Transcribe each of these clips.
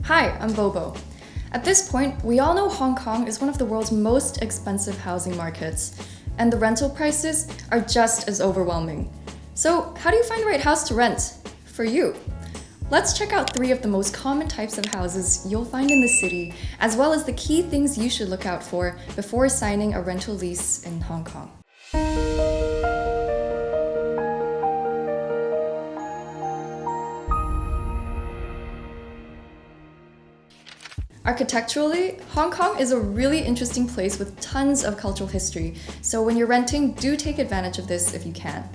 Hi, I'm Bobo. At this point, we all know Hong Kong is one of the world's most expensive housing markets, and the rental prices are just as overwhelming. So, how do you find the right house to rent for you? Let's check out 3 of the most common types of houses you'll find in the city, as well as the key things you should look out for before signing a rental lease in Hong Kong. Architecturally, Hong Kong is a really interesting place with tons of cultural history, so when you're renting, do take advantage of this if you can.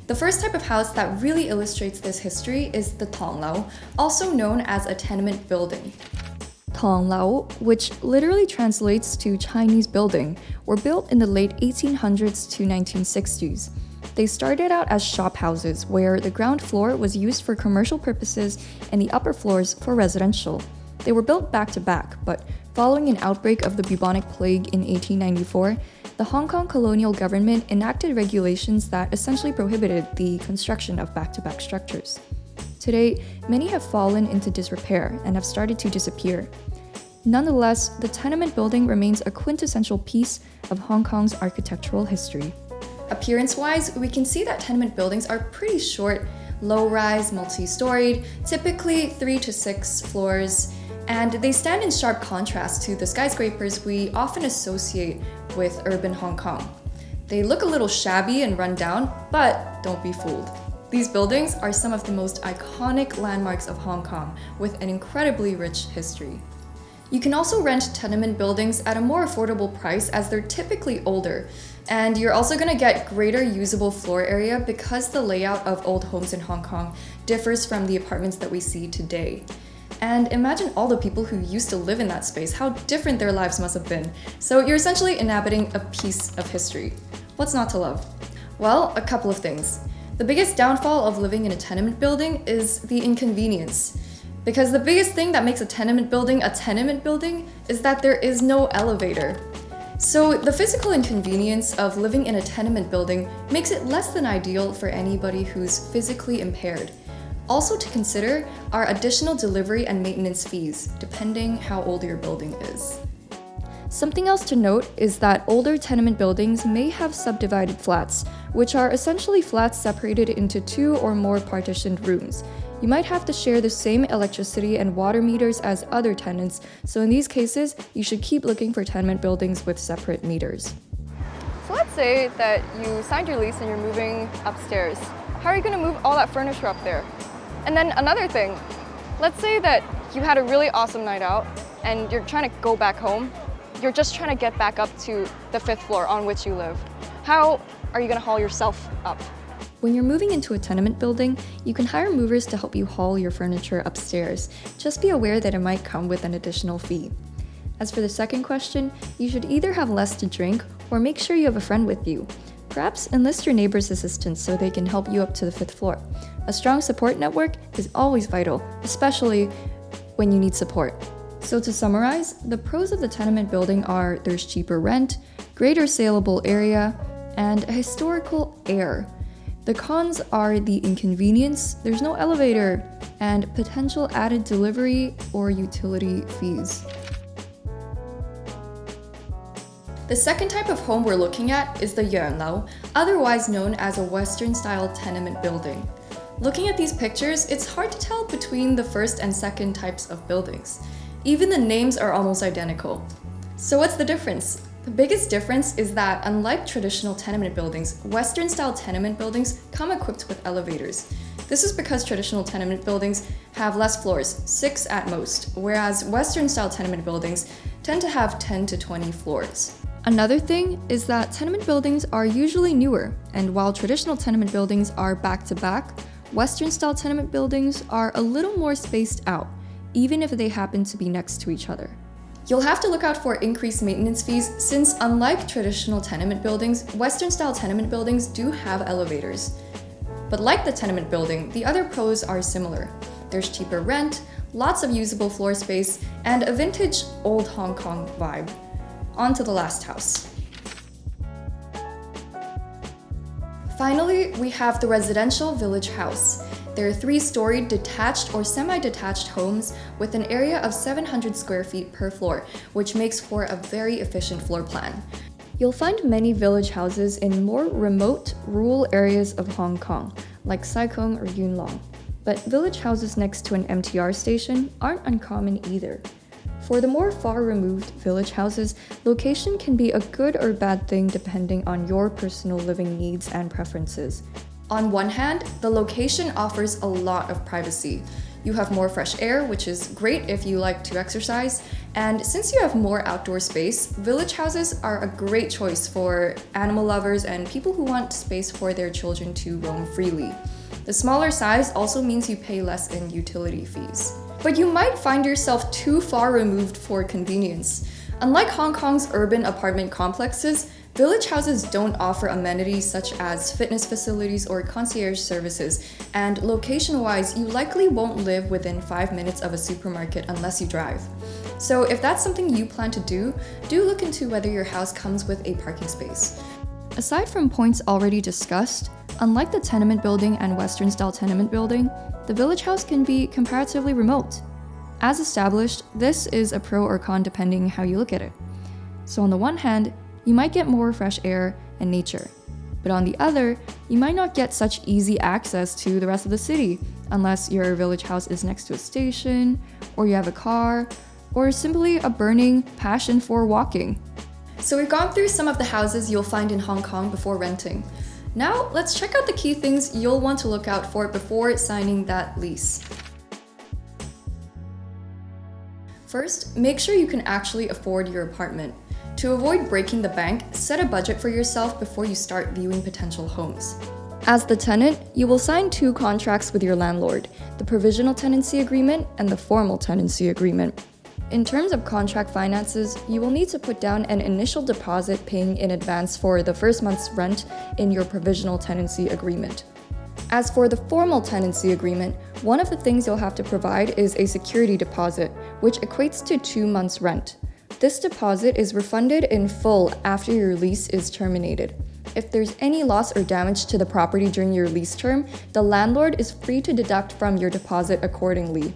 The first type of house that really illustrates this history is the tong, also known as a tenement building. Tong, which literally translates to Chinese building, were built in the late 1800s to 1960s. They started out as shop houses, where the ground floor was used for commercial purposes and the upper floors for residential. They were built back to back, but following an outbreak of the bubonic plague in 1894, the Hong Kong colonial government enacted regulations that essentially prohibited the construction of back-to-back structures. Today, many have fallen into disrepair and have started to disappear. Nonetheless, the tenement building remains a quintessential piece of Hong Kong's architectural history. Appearance-wise, we can see that tenement buildings are pretty short, low-rise, multi-storied, typically 3 to 6 floors, and they stand in sharp contrast to the skyscrapers we often associate with urban Hong Kong. They look a little shabby and run down, but don't be fooled. These buildings are some of the most iconic landmarks of Hong Kong, with an incredibly rich history. You can also rent tenement buildings at a more affordable price as they're typically older, and you're also going to get greater usable floor area because the layout of old homes in Hong Kong differs from the apartments that we see today. And imagine all the people who used to live in that space, how different their lives must have been. So you're essentially inhabiting a piece of history. What's not to love? Well, a couple of things. The biggest downfall of living in a tenement building is the inconvenience. Because the biggest thing that makes a tenement building is that there is no elevator. So the physical inconvenience of living in a tenement building makes it less than ideal for anybody who's physically impaired. Also to consider are additional delivery and maintenance fees, depending how old your building is. Something else to note is that older tenement buildings may have subdivided flats, which are essentially flats separated into 2 or more partitioned rooms. You might have to share the same electricity and water meters as other tenants, so in these cases, you should keep looking for tenement buildings with separate meters. So let's say that you signed your lease and you're moving upstairs. How are you going to move all that furniture up there? And then another thing, let's say that you had a really awesome night out and you're trying to go back home. You're just trying to get back up to the 5th floor on which you live. How are you going to haul yourself up? When you're moving into a tenement building, you can hire movers to help you haul your furniture upstairs. Just be aware that it might come with an additional fee. As for the second question, you should either have less to drink or make sure you have a friend with you. Perhaps enlist your neighbor's assistance so they can help you up to the 5th floor. A strong support network is always vital, especially when you need support. So to summarize, the pros of the tenement building are there's cheaper rent, greater saleable area, and a historical air. The cons are the inconvenience, there's no elevator, and potential added delivery or utility fees. The second type of home we're looking at is the yuanlao, otherwise known as a Western-style tenement building. Looking at these pictures, it's hard to tell between the first and second types of buildings. Even the names are almost identical. So what's the difference? The biggest difference is that unlike traditional tenement buildings, Western-style tenement buildings come equipped with elevators. This is because traditional tenement buildings have less floors, 6 at most, whereas Western-style tenement buildings tend to have 10 to 20 floors. Another thing is that tenement buildings are usually newer, and while traditional tenement buildings are back-to-back, Western-style tenement buildings are a little more spaced out, even if they happen to be next to each other. You'll have to look out for increased maintenance fees since unlike traditional tenement buildings, Western-style tenement buildings do have elevators. But like the tenement building, the other pros are similar. There's cheaper rent, lots of usable floor space, and a vintage old Hong Kong vibe. On to the last house. Finally, we have the residential village house. They're 3-storied detached or semi-detached homes with an area of 700 square feet per floor, which makes for a very efficient floor plan. You'll find many village houses in more remote, rural areas of Hong Kong, like Sai Kung or Yuen Long. But village houses next to an MTR station aren't uncommon either. For the more far-removed village houses, location can be a good or bad thing depending on your personal living needs and preferences. On one hand, the location offers a lot of privacy. You have more fresh air, which is great if you like to exercise, and since you have more outdoor space, village houses are a great choice for animal lovers and people who want space for their children to roam freely. The smaller size also means you pay less in utility fees. But you might find yourself too far removed for convenience. Unlike Hong Kong's urban apartment complexes, village houses don't offer amenities such as fitness facilities or concierge services, and location-wise, you likely won't live within 5 minutes of a supermarket unless you drive. So if that's something you plan to do look into whether your house comes with a parking space. Aside from points already discussed, unlike the tenement building and Western-style tenement building, the village house can be comparatively remote. As established, this is a pro or con depending how you look at it. So on the one hand, you might get more fresh air and nature. But on the other, you might not get such easy access to the rest of the city unless your village house is next to a station, or you have a car, or simply a burning passion for walking. So we've gone through some of the houses you'll find in Hong Kong before renting. Now, let's check out the key things you'll want to look out for before signing that lease. First, make sure you can actually afford your apartment. To avoid breaking the bank, set a budget for yourself before you start viewing potential homes. As the tenant, you will sign 2 contracts with your landlord, the provisional tenancy agreement and the formal tenancy agreement. In terms of contract finances, you will need to put down an initial deposit paying in advance for the first month's rent in your provisional tenancy agreement. As for the formal tenancy agreement, one of the things you'll have to provide is a security deposit, which equates to 2 months' rent. This deposit is refunded in full after your lease is terminated. If there's any loss or damage to the property during your lease term, the landlord is free to deduct from your deposit accordingly.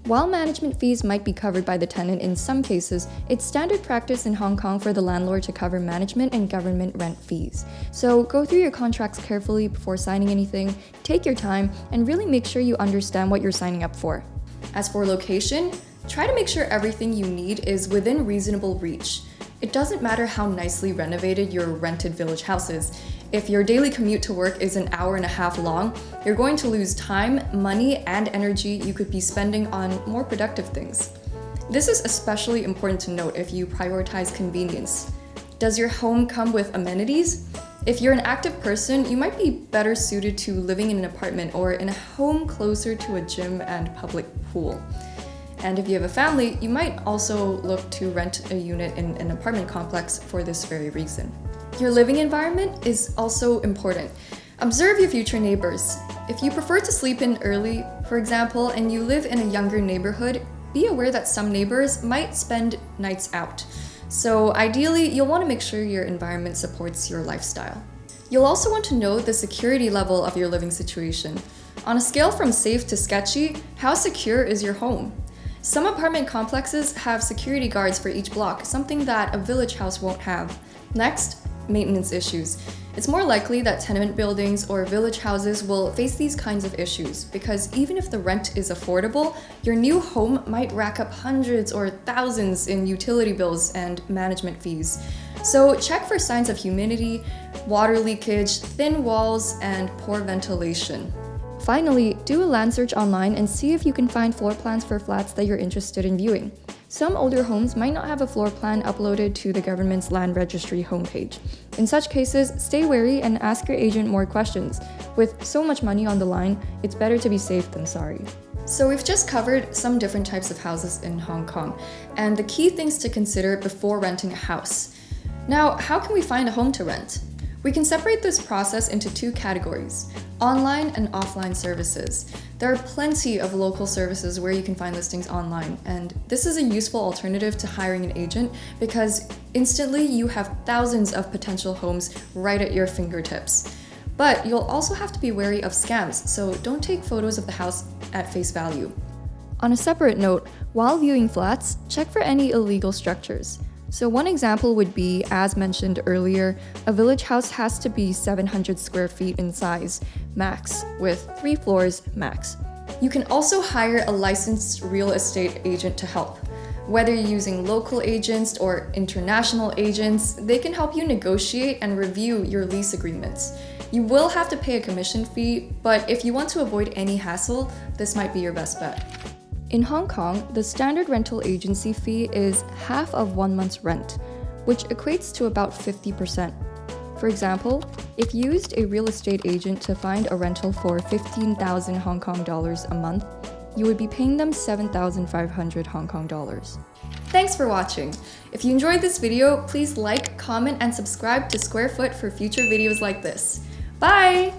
While management fees might be covered by the tenant in some cases, it's standard practice in Hong Kong for the landlord to cover management and government rent fees. So go through your contracts carefully before signing anything, take your time, and really make sure you understand what you're signing up for. As for location, try to make sure everything you need is within reasonable reach. It doesn't matter how nicely renovated your rented village house is. If your daily commute to work is an hour and a half long, you're going to lose time, money, and energy you could be spending on more productive things. This is especially important to note if you prioritize convenience. Does your home come with amenities? If you're an active person, you might be better suited to living in an apartment or in a home closer to a gym and public pool. And if you have a family, you might also look to rent a unit in an apartment complex for this very reason. Your living environment is also important. Observe your future neighbors. If you prefer to sleep in early, for example, and you live in a younger neighborhood, be aware that some neighbors might spend nights out. So ideally, you'll want to make sure your environment supports your lifestyle. You'll also want to know the security level of your living situation. On a scale from safe to sketchy, how secure is your home? Some apartment complexes have security guards for each block, something that a village house won't have. Next, maintenance issues. It's more likely that tenement buildings or village houses will face these kinds of issues because even if the rent is affordable, your new home might rack up hundreds or thousands in utility bills and management fees. So check for signs of humidity, water leakage, thin walls, and poor ventilation. Finally, do a land search online and see if you can find floor plans for flats that you're interested in viewing. Some older homes might not have a floor plan uploaded to the government's land registry homepage. In such cases, stay wary and ask your agent more questions. With so much money on the line, it's better to be safe than sorry. So we've just covered some different types of houses in Hong Kong, and the key things to consider before renting a house. Now, how can we find a home to rent? We can separate this process into 2 categories: online and offline services. There are plenty of local services where you can find listings online, and this is a useful alternative to hiring an agent because instantly you have thousands of potential homes right at your fingertips. But you'll also have to be wary of scams, so don't take photos of the house at face value. On a separate note, while viewing flats, check for any illegal structures. So one example would be, as mentioned earlier, a village house has to be 700 square feet in size, max, with 3 floors max. You can also hire a licensed real estate agent to help. Whether you're using local agents or international agents, they can help you negotiate and review your lease agreements. You will have to pay a commission fee, but if you want to avoid any hassle, this might be your best bet. In Hong Kong, the standard rental agency fee is half of 1 month's rent, which equates to about 50%. For example, if you used a real estate agent to find a rental for 15,000 Hong Kong dollars a month, you would be paying them 7,500 Hong Kong dollars. Thanks for watching! If you enjoyed this video, please like, comment, and subscribe to Squarefoot for future videos like this. Bye!